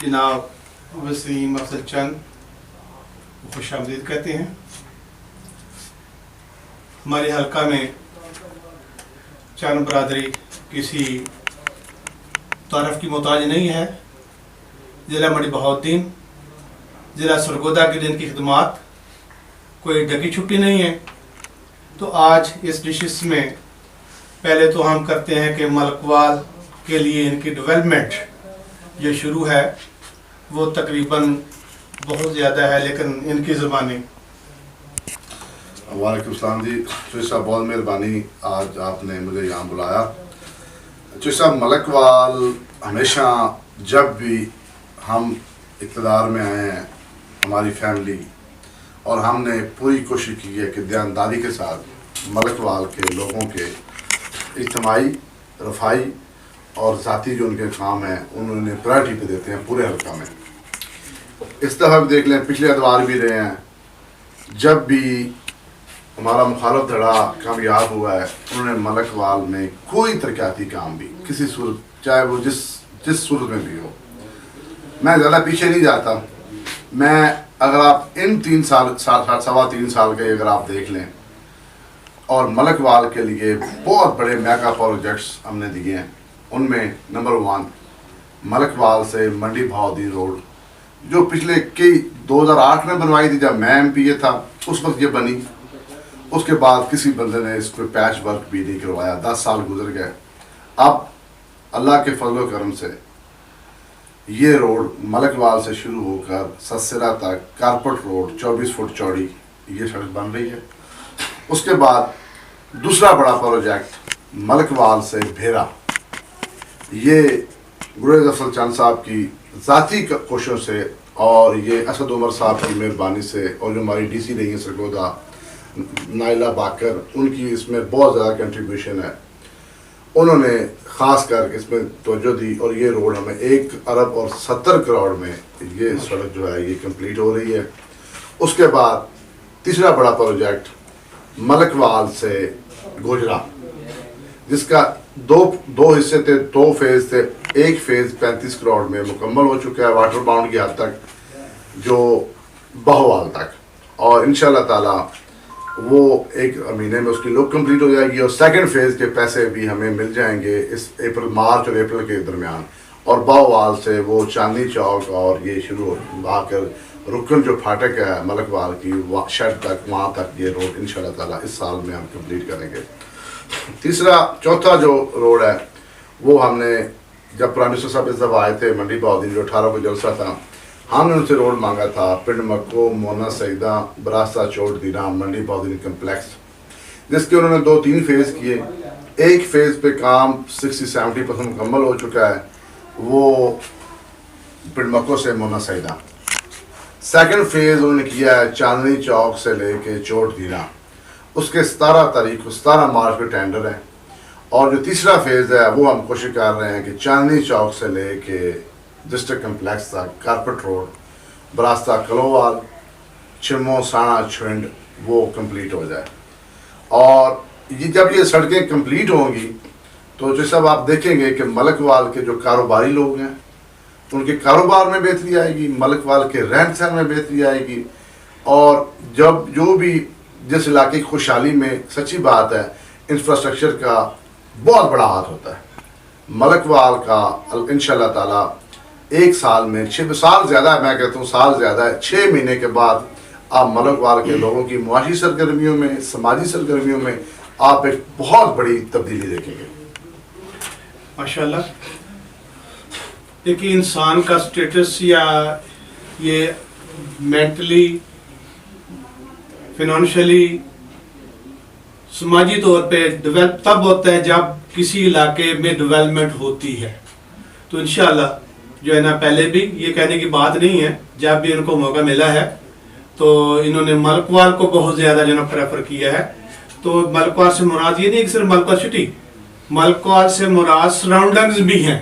جناب وسیم افضل چند خوش آمدید کہتے ہیں. ہمارے حلقہ میں چند برادری کسی تعارف کی محتاج نہیں ہے. ضلع مڑی بہاؤالدین، ضلع سرگودا کی جن کی خدمات کوئی ڈکی چھٹی نہیں ہے. تو آج اس نشست میں پہلے تو ہم کرتے ہیں کہ ملکوال کے لیے ان کی ڈیولپمنٹ جو شروع ہے وہ تقریباً بہت زیادہ ہے، لیکن ان کی زبانی. وعلیکم السلام جی. چوہی صاحب بہت مہربانی، آج آپ نے مجھے یہاں بلایا. چوہی صاحب ملکوال ہمیشہ جب بھی ہم اقتدار میں آئے ہیں ہماری فیملی اور ہم نے پوری کوشش کی ہے کہ دیانتداری کے ساتھ ملکوال کے لوگوں کے اجتماعی، رفائی اور ذاتی جو ان کے کام ہیں انہوں نے پرائرٹی پہ دیتے ہیں پورے حلقہ میں. اس دفعہ بھی دیکھ لیں، پچھلے ادوار بھی رہے ہیں، جب بھی ہمارا مخالف دھڑا کامیاب ہوا ہے انہوں نے ملکوال میں کوئی ترقیاتی کام بھی کسی صورت، چاہے وہ جس صورت میں بھی ہو. میں زیادہ پیچھے نہیں جاتا. میں اگر آپ ان 3 سال، سوا 3 سال کے اگر آپ دیکھ لیں اور ملکوال کے لیے بہت بڑے میگا پروجیکٹس ہم نے دیے ہیں، ان میں نمبر 1 ملکوال سے منڈی بہاؤالدین روڈ جو پچھلے 2008 میں بنوائی تھی جب میں MP تھا، اس وقت یہ بنی. اس کے بعد کسی بندے نے اس کو پیچ ورک بھی نہیں کروایا. 10 سال گزر گئے. اب اللہ کے فضل و کرم سے یہ روڈ ملکوال سے شروع ہو کر سسرا تک کارپٹ روڈ 24 فٹ چوڑی یہ سڑک بن رہی ہے. اس کے بعد دوسرا بڑا پروجیکٹ ملکوال سے بھیرا، یہ گریز افضل چند صاحب کی ذاتی کوششوں سے اور یہ اسد عمر صاحب کی مہربانی سے اور جو ہماری DC رہی ہیں سرگودا نائلہ باکر، ان کی اس میں بہت زیادہ کنٹریبیوشن ہے. انہوں نے خاص کر اس میں توجہ دی اور یہ روڈ ہمیں 1 ارب اور 70 کروڑ میں یہ سڑک جو ہے یہ کمپلیٹ ہو رہی ہے. اس کے بعد تیسرا بڑا پروجیکٹ ملکوال سے گوجرا، جس کا دو حصے تھے، 2 فیز تھے. ایک فیز 35 کروڑ میں مکمل ہو چکا ہے واٹر باؤنڈ کی حد تک جو بہوال تک، اور انشاءاللہ تعالی وہ 1 مہینے میں اس کی لک کمپلیٹ ہو جائے گی. اور سیکنڈ فیز کے پیسے بھی ہمیں مل جائیں گے اس مارچ اور اپریل کے درمیان. اور باہوال سے وہ چاندنی چوک اور یہ شروع آ کر رکن جو پھاٹک ہے ملکوال کی شیڈ تک، وہاں تک یہ روڈ انشاءاللہ تعالی اس سال میں ہم کمپلیٹ کریں گے. چوتھا جو روڈ ہے وہ ہم نے جب پرائم منسٹر صاحب اس دفعہ آئے تھے منڈی بہاؤالدین جو 18 کو جلسہ تھا، ہم نے ان سے روڈ مانگا تھا پنڈ مکو، مونا سعیدہ، براستہ چوٹ دینا، منڈی بہاؤالدین کمپلیکس، جس کے انہوں نے 2-3 فیز کیے. ایک فیز پہ کام 60-70% مکمل ہو چکا ہے، وہ پنڈ مکو سے مونا سعیدہ. سیکنڈ فیز انہوں نے کیا ہے چاندنی چوک سے لے کے چوٹ دینا، اس کے 17 مارچ پہ ٹینڈر ہے. اور جو تیسرا فیز ہے وہ ہم کوشش کر رہے ہیں کہ چاندنی چوک سے لے کے ڈسٹرکٹ کمپلیکس تک کارپٹ روڈ، براستہ کلووال، چمو، سانا، چھنڈ وہ کمپلیٹ ہو جائے. اور یہ جب یہ سڑکیں کمپلیٹ ہوں گی تو جو سب آپ دیکھیں گے کہ ملکوال کے جو کاروباری لوگ ہیں ان کے کاروبار میں بہتری آئے گی، ملکوال کے رہن سہن میں بہتری آئے گی. اور جب جو بھی جس علاقے کی خوشحالی میں سچی بات ہے انفراسٹرکچر کا بہت بڑا ہاتھ ہوتا ہے. ملکوال کا انشاءاللہ تعالی 1 سال میں 6 سال زیادہ ہے، میں کہتا ہوں سال زیادہ ہے، 6 مہینے کے بعد آپ ملکوال کے لوگوں کی معاشی سرگرمیوں میں، سماجی سرگرمیوں میں آپ ایک بہت بڑی تبدیلی دیکھیں گے. ماشاءاللہ. دیکھیے انسان کا سٹیٹس یا یہ مینٹلی، فنانشلی، سماجی طور پہ ڈیولپ تب ہوتا ہے جب کسی علاقے میں ڈیولپمنٹ ہوتی ہے. تو انشاءاللہ جو ہے نا، پہلے بھی یہ کہنے کی بات نہیں ہے، جب بھی ان کو موقع ملا ہے تو انہوں نے ملکوال کو بہت زیادہ جو ہے نا پریفر کیا ہے. تو ملکوال سے مراد یہ نہیں کہ صرف ملکوال سٹی، ملکوال سے مراد سراؤنڈنگز بھی ہیں.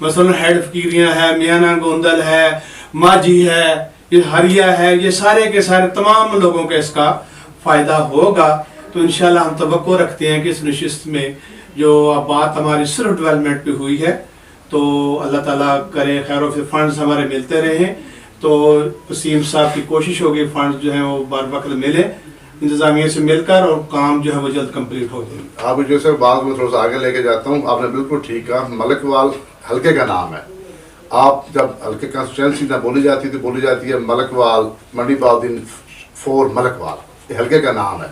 مثلا ہیڈ فقیریاں ہے، میانہ گوندل ہے، ماجی ہے، یہ ہریا ہے، یہ سارے کے سارے تمام لوگوں کے اس کا فائدہ ہوگا. تو انشاءاللہ ہم توقع رکھتے ہیں کہ اس نشست میں جو بات ہماری صرف ڈیولپمنٹ پہ ہوئی ہے تو اللہ تعالیٰ کرے خیر و فنڈز ہمارے ملتے رہیں، تو وسیم صاحب کی کوشش ہوگی فنڈز جو ہیں وہ بر وقت ملے انتظامیہ سے مل کر، اور کام جو ہے وہ جلد کمپلیٹ ہو جائے۔ آپ جو سے بات میں تھوڑا سا آگے لے کے جاتا ہوں، آپ نے بالکل ٹھیک کہا، ملک وال حلقے کا نام ہے۔ آپ جب حلقے کانسٹیچوئنسی نہ بولی جاتی ہے ملک وال منڈی بہاؤالدین 4 ملک وال، یہ حلقے کا نام ہے۔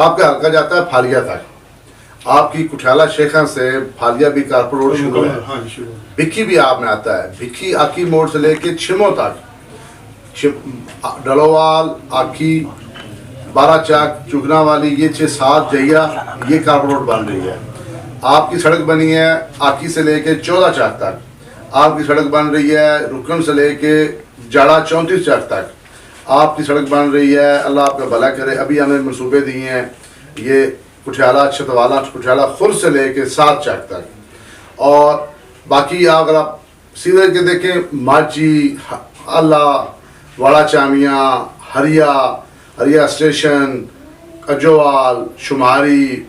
آپ کا حلقہ جاتا ہے پھالیہ تک، آپ کی کٹھیالہ شیخاں سے پھالیہ بھی کارپور روڈ شروع ہے، ہاں جی شروع۔ بھکھی بھی آپ میں آتا ہے، بھکھی آکی موڑ سے لے کے چھمو تک، ڈلووال، آکی، 12 چاک، چگنا والی، یہ 6-7 جہیا، یہ کارپور روڈ بن رہی ہے۔ آپ کی سڑک بنی ہے آکی سے لے کے 14 چاک تک، آپ کی سڑک بن رہی ہے رکن سے لے کے جاڑا 34 چاک تک، آپ کی سڑک بن رہی ہے، اللہ آپ کا بھلا کرے، ابھی ہمیں منصوبے دیے ہیں یہ کٹھیالہ چھتوالا کٹھیالہ خر سے لے کے 7 چاک تک۔ اور باقی اگر آپ سیدھے کے دیکھیں ماچی، اللہ، واڑا چامیاں، ہریا اسٹیشن، اجوال، شماری،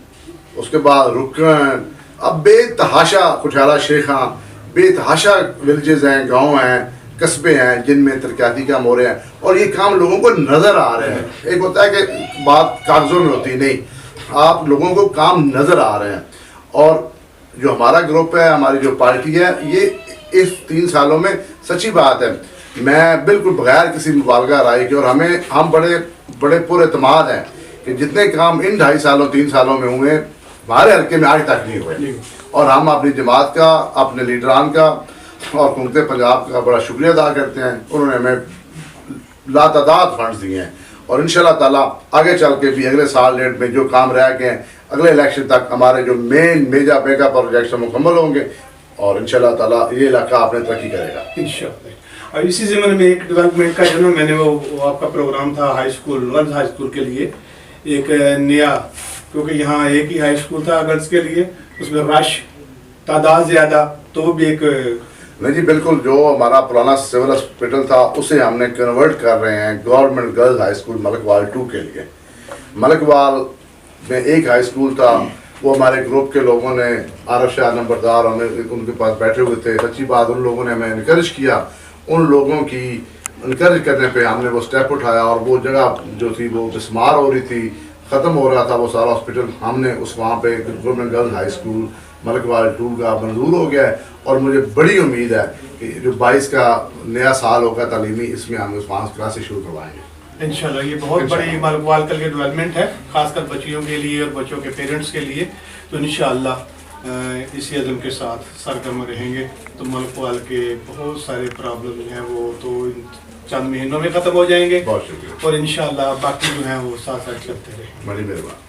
اس کے بعد رکن، اب بے تحاشا کٹھیالہ شیخاں، بے تحاشا ولیجز ہیں، گاؤں ہیں، قصبے ہیں جن میں ترقیاتی کام ہو رہے ہیں، اور یہ کام لوگوں کو نظر آ رہے ہیں۔ ایک ہوتا ہے کہ بات کاغذوں میں ہوتی نہیں، آپ لوگوں کو کام نظر آ رہے ہیں۔ اور جو ہمارا گروپ ہے، ہماری جو پارٹی ہے، یہ اس 3 سالوں میں سچی بات ہے، میں بالکل بغیر کسی مبالغہ رائے کے، اور ہم بڑے پر اعتماد ہیں کہ جتنے کام ان 3 سالوں میں ہوئے ہمارے حلقے میں آج تک نہیں ہوئے، اور ہم اپنی جماعت کا، اپنے لیڈران کا اور حکومت پنجاب کا بڑا شکریہ ادا کرتے ہیں۔ انہوں نے ہمیں لاتعداد فنڈز دیے ہیں، اور انشاءاللہ تعالیٰ آگے چل کے بھی اگلے سال ڈیٹ میں جو کام رہ گئے ہیں اگلے الیکشن تک ہمارے جو میگا پروجیکٹس مکمل ہوں گے، اور انشاءاللہ تعالیٰ یہ علاقہ آپ نے ترقی کرے گا انشاءاللہ۔ اور اسی ضمن میں ایک ڈیولپمنٹ کا جو نا میں نے وہ آپ کا پروگرام تھا high school, girls high school کے لیے ایک نیا، کیونکہ یہاں ایک ہی ہائی اسکول تھا گرلز کے لیے، اس میں رش تعداد زیادہ، تو وہ بھی ایک نہیں جی بالکل، جو ہمارا پرانا سول ہاسپٹل تھا اسے ہم نے کنورٹ کر رہے ہیں گورنمنٹ گرلز ہائی اسکول ملک وال 2 کے لیے۔ ملک وال میں ایک ہائی اسکول تھا، وہ ہمارے گروپ کے لوگوں نے، عارف شاہ نمبردار ان کے پاس بیٹھے ہوئے تھے، سچی بات ان لوگوں نے ہمیں انکریج کیا، ان لوگوں کی انکریج کرنے پہ ہم نے وہ سٹیپ اٹھایا، اور وہ جگہ جو تھی وہ بسمار ہو رہی تھی، ختم ہو رہا تھا وہ سارا ہاسپٹل، ہم نے اس وہاں پہ گورنمنٹ گرلز ہائی اسکول ملک وال 2 کا منظور ہو گیا ہے، اور مجھے بڑی امید ہے کہ جو 22 کا نیا سال ہوگا تعلیمی، اس میں ہم اس وہاں کلاسیں شروع کروائیں گے انشاءاللہ۔ یہ بہت بڑی ملک وال کے لیے ڈیولپمنٹ ہے، خاص کر بچیوں کے لیے اور بچوں کے پیرنٹس کے لیے، تو انشاءاللہ اسی عزم کے ساتھ سرگرم رہیں گے، تو ملک وال کے بہت سارے پرابلم ہیں وہ تو چند مہینوں میں ختم ہو جائیں گے، بہت شکریہ، اور انشاءاللہ باقی جو ہیں وہ ساتھ ساتھ چلتے رہیں گے۔ بڑی مہربانی۔